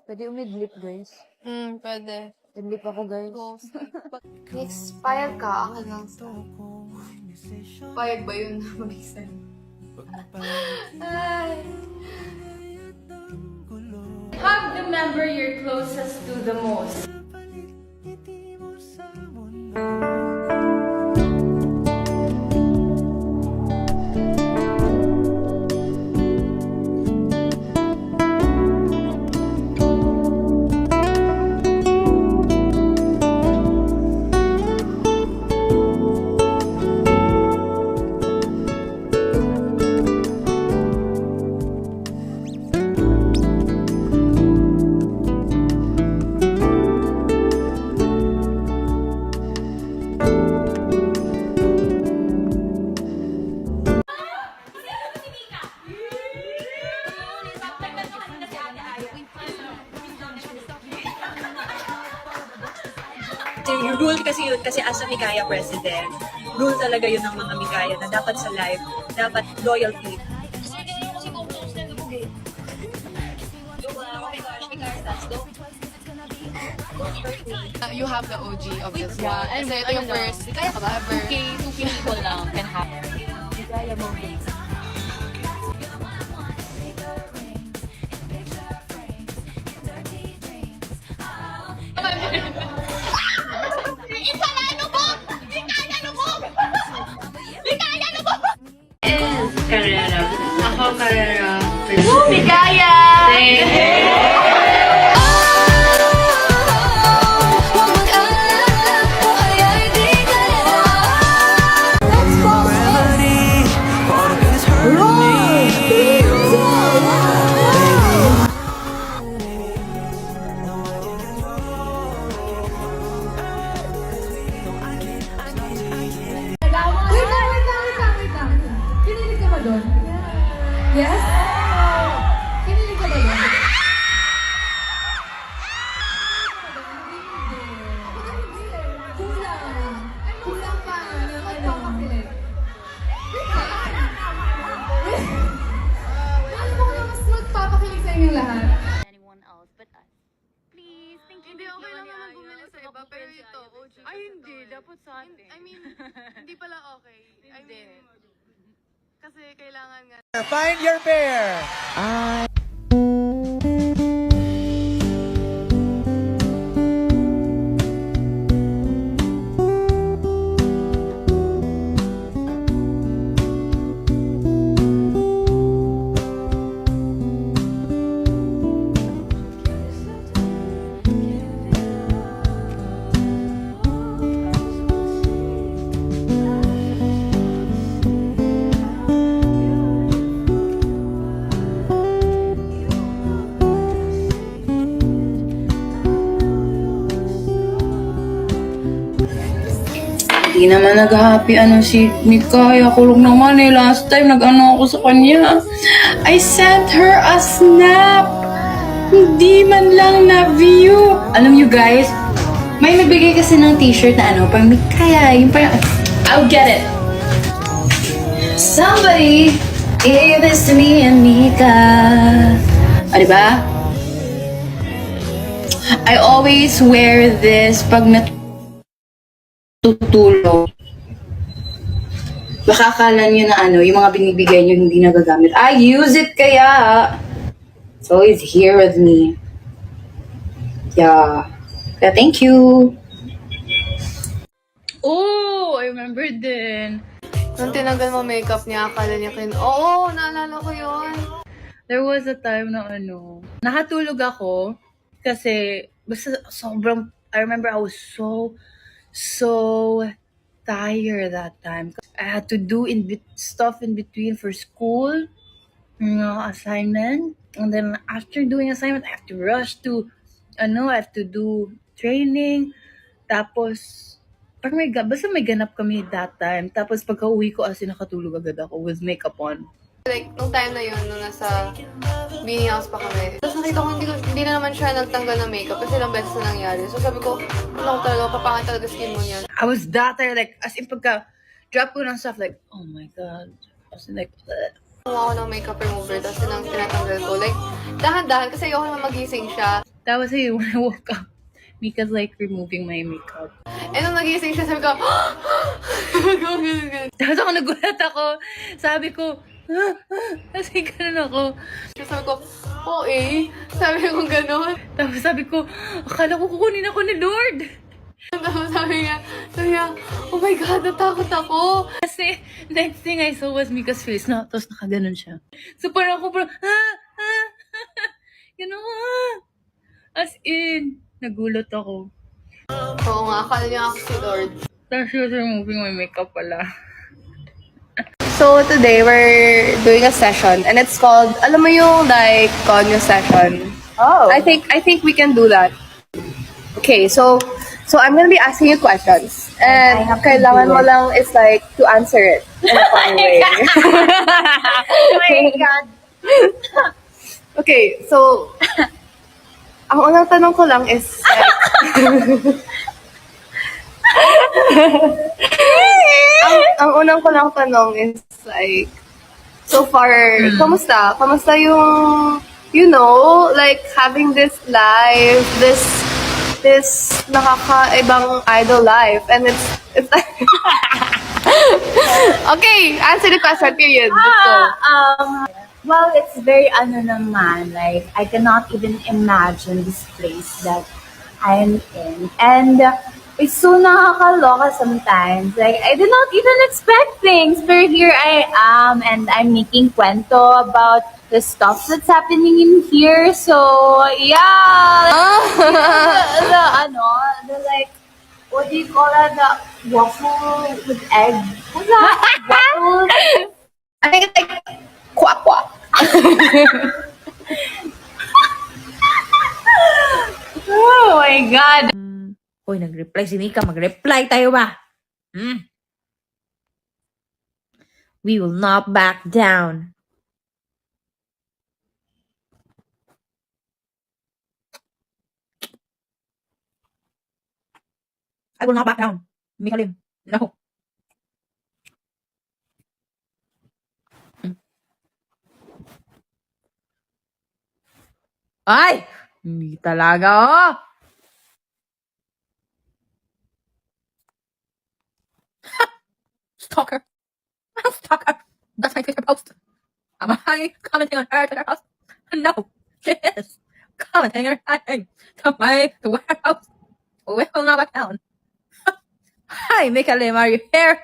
Pwede umidlip, guys. Pwede. Idlip ako, guys. Next, payag ka. Akin lang sa. Payag ba yun? Mag-isa. Ay. Hug the member you're closest to the most. Yung rule kasi yun, kasi as a Mikaya president, rule talaga yun ng mga Mikaya na dapat sa live, dapat loyalty. You have the OG of this one. And so, ito yung first ever. 2K people lang can have. Carrera. Ako, Carrera. Mikaya! Wait lang. Kinilig ka ba doon? Yes? Kinilig ka ba doon? Kulang. Kulang pa. Nagpapakilig. Alam mo na mas magpapakilig sa inyong lahat. Anyone else but us. Please, thank you. Hindi, okay lang naman bumili sa iba. Pero ito, OG. Ay, hindi. Dapat sa atin. I mean, hindi pala okay. I mean, kasi kailangan nga. Find your pair. Hindi naman nag-happy si Mikaya. Kulong naman last time nag-ano ako sa kanya. I sent her a snap. Hindi man lang na-view. Alam you guys, may nagbigay kasi ng t-shirt na pang Mikaya. Yung parang, I'll get it. Somebody gave this to me and Mika. Diba? I always wear this pag tutulog. Baka akala nyo na yung mga binibigay nyo hindi nagagamit. I use it kaya. It's always here with me. Yeah. Kaya thank you. Oh, I remember din. Nung tinanggal mo makeup niya, akala niya oo, naalala ko yun. There was a time na nakatulog ako kasi basta sobrang, I remember I was so tired that time. I had to do stuff in between for school, assignment, and then after doing assignment, I have to rush to, I have to do training. Tapos, parang basta may ganap kami that time. Tapos pagka-uwi ko, nakatulog agad ako with makeup on. Like, nung time na yun, nung nasa Beanie House pa kami. Tapos nakita ko, hindi na naman siya nagtanggal ng makeup kasi ilang beses na nangyari. So sabi ko, ano talaga, papangat talaga skin mo niyan. I was that tired, like, as in pagka-drop ko ng stuff, like, oh my God. I was like, Kumuha ako ng makeup remover, tapos tinatanggal ko. Like, dahan-dahan, kasi ayoko naman magising siya. Tapos when I woke up, Mika's like removing my makeup. And nung nagising siya, sabi ko, ganun. Tapos ako nagulat ako. Sabi ko, kasi ganun ako. Sabi ko, oo Sabi ko gano'n. Tapos sabi ko, akala ko kukunin ako ni Lord. Tapos sabi niya, oh my God, natakot ako. Kasi next thing I saw was Mika's face na, tapos nakaganon siya. So parang ako gano'n. As in, nagulat ako. Oo nga, akala niya ako si Lord. Tapos she was removing my makeup pala. So today, we're doing a session and it's called, alam mo yung like, Konyo session. Oh. I think we can do that. Okay, so I'm gonna be asking you questions. And kailangan mo lang is like to answer it in a fun way. Oh my God. Okay, so ang unang tanong ko lang is like, ang unang ko lang tanong is like, so far, kamusta? Kamusta yung, you know, like having this life, this nakakaibang idol life, and it's like, okay, answer the question, period. Let's go. Well, it's very naman. Like, I cannot even imagine this place that I'm in. And it's so nakakaloka sometimes. Like, I did not even expect things. But here I am, and I'm making kwento about the stuff that's happening in here. So, yeah. The like, what do you call that? The waffle with egg. What's that? Waffle? I think it's like, kwak. Oh my God. Uy, nag-reply si Mika. Mag-reply tayo ba? We will not back down. I will not back down. Mika Lim. No. Ay! Hindi talaga, oh! Stalker. Stalker. That's my Twitter post. Am I commenting on her Twitter post? No. She is commenting on her to my Twitter post. We will not back down. Hi, Mika Lim, are you here?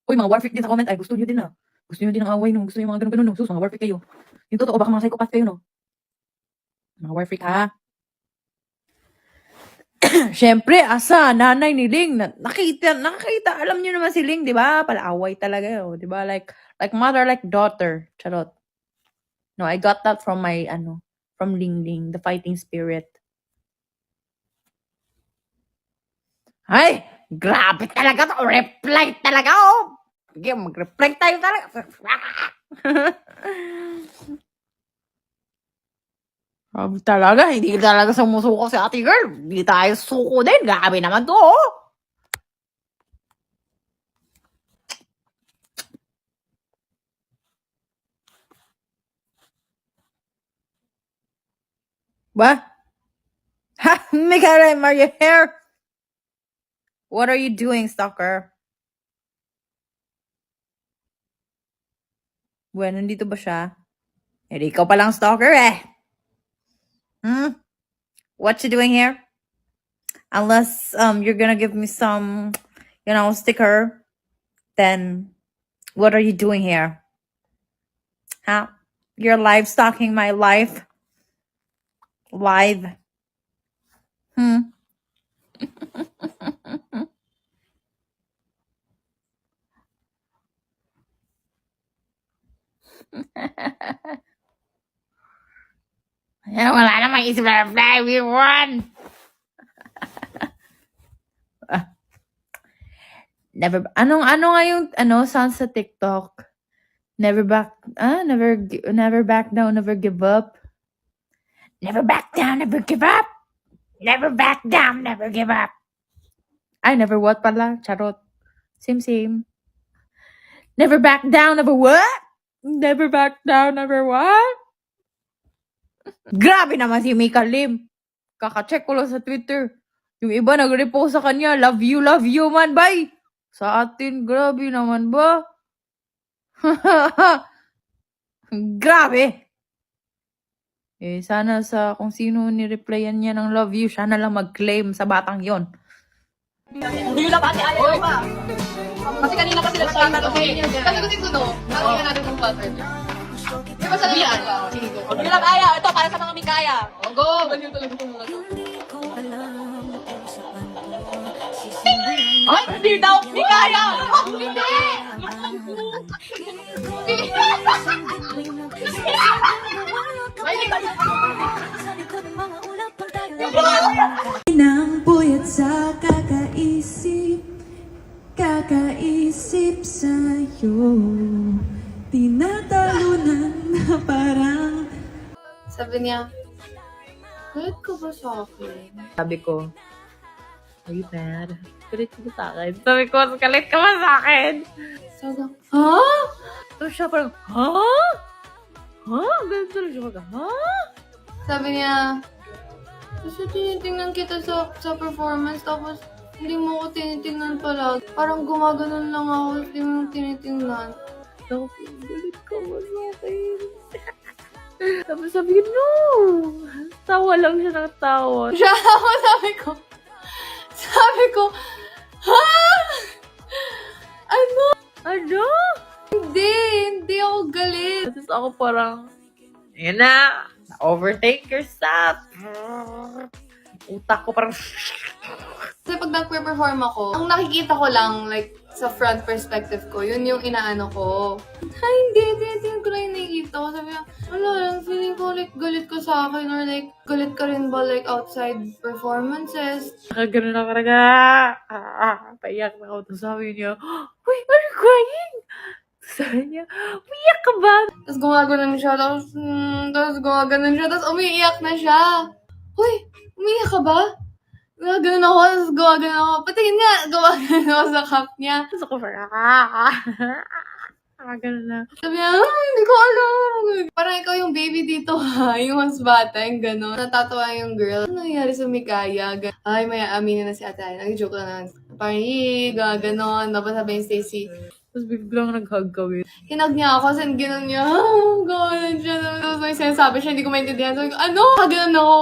Uy, mga warfreak din sa comment. Ay, gusto nyo din ah. Gusto nyo din ang away, no? Gusto nyo mga ganun-ganun, no? Sus, mga warfreak kayo. Yung totoo, baka mga psychopath kayo, no? Mga warfreak, ha? Siyempre, asa, nanay ni Ling. Nakita, alam nyo naman si Ling, di ba? Palaaway talaga, oh, di ba? Like mother, like daughter. Charot. No, I got that from my, from Ling Ling, the fighting spirit. Ay, grabe talaga to. Reply talaga, oh. Sige, mag-reply tayo talaga. Grabe talaga, hindi talaga sumusuko si ate girl. Hindi tayo suko din. Grabe naman to, oh. What? Ha? Mika Lim, are you here? What are you doing, stalker? Bueno, nandito ba siya? Eh, di ikaw palang stalker, eh. What you doing here? Unless you're gonna give me some, sticker, then what are you doing here? Huh? You're live stalking my life? Live? Ayan, wala namang isip na reply, we won! Never, ano nga yung, sound sa TikTok? Never back down, never give up. Never back down, never give up. Never back down, never give up. Ay, never what pala? Charot. Same. Never back down, never what? Never back down, never what? Grabe naman si Mika Lim. Kaka-check ko lang sa Twitter. Yung iba nag-repost sa kanya, love you man, bye. Sa atin, grabe naman ba? Grabe. Sana kung sino ni-replyan niya ng love you, siya na lang mag-claim sa batang yon. Kasi kanina kasi nagtatanong okay. Kasi kasi suno, nakikita natin kung pattern. Di ba sa yan? Hindi lang kaya. Ito para sa mga Mikaya. O, go! Ganyan talaga itong mga to. Ay, hindi daw! Mikaya! Hindi! Nang puyat sa kakaisip sa'yo, tinatalunan na parang Sabi niya, galit ka ba sa akin? Sabi ko, are you mad? Galit ka ba sa akin? Sabi ko, galit ka ba sa akin? Sabi ko, ha? Tapos siya parang, ha? Ha? Ganun talaga siya mag, ha? Sabi niya, kasi tinitingnan kita sa performance, tapos hindi mo ko tinitingnan pala. Parang gumaganon lang ako, hindi mo tinitingnan. Tapos, galit ka ba sa akin? Tapos sabi ko, no! Tawa lang siya ng tawa. Siya ako, sabi ko, ha? Ano? Ano? Hindi ako galit. Tapos ako parang, yun na, overtake yourself. Utak ko parang, Kasi pag nag-perform ako, ang nakikita ko lang, like, sa front perspective ko, yun yung inaano ko. Ay, hindi ko lang yung nakikita ko. Sabi niya, wala lang, feeling ko like galit ka sa akin or like, galit ka rin ba like outside performances? nakagano na talaga. Paiyak na ako. Tapos sabi niya, wait, are you crying? Sabi niya, umiyak ka ba? Tapos gumaganon siya, tapos gumaganon siya, tapos umiiyak na siya. Uy, umiiyak ka ba? Gumaganon ako, tapos gumaganon ako. Patingin nga, gumaganon ako sa cup niya. Tapos ako parang, nakagano na. Sabi niya, hindi ko alam. Parang ikaw yung baby dito ha, yung mas bata, yung gano'n. Natatawa yung girl. Ano nangyari sa Mikaya? Ay, may aminin na si ate. Nag-joke lang naman. Parang, gano'n. Tapos sabi yung Stacy, Tapos biglang nag-hug kami. hinag niya ako, sen gano'n niya. Gano'n siya. Tapos may sinasabi siya, hindi ko maintindihan. Sabi ko, ano? Gano'n ako.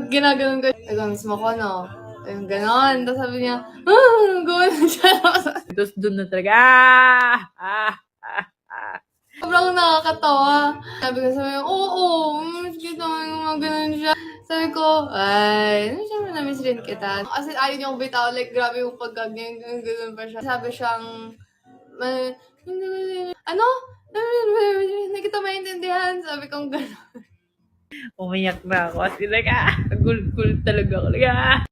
Ginaganon ko. Ikaw mismo ko, no? Yung gano'n. Tapos sabi niya, gano'n siya. Tapos doon na talaga, Sobrang nakakatawa. Sabi ko, oo, miss kita, yung mga ganun siya. Sabi ko, ay, siyempre na-miss rin kita. Kasi ayaw niya akong bitaw, like, grabe yung pagkagyan, ganun pa siya. Sabi siyang, ano? Hindi kita maintindihan. Sabi kong gano'n. umiyak na ako. Kasi like, gulit talaga ako. Like,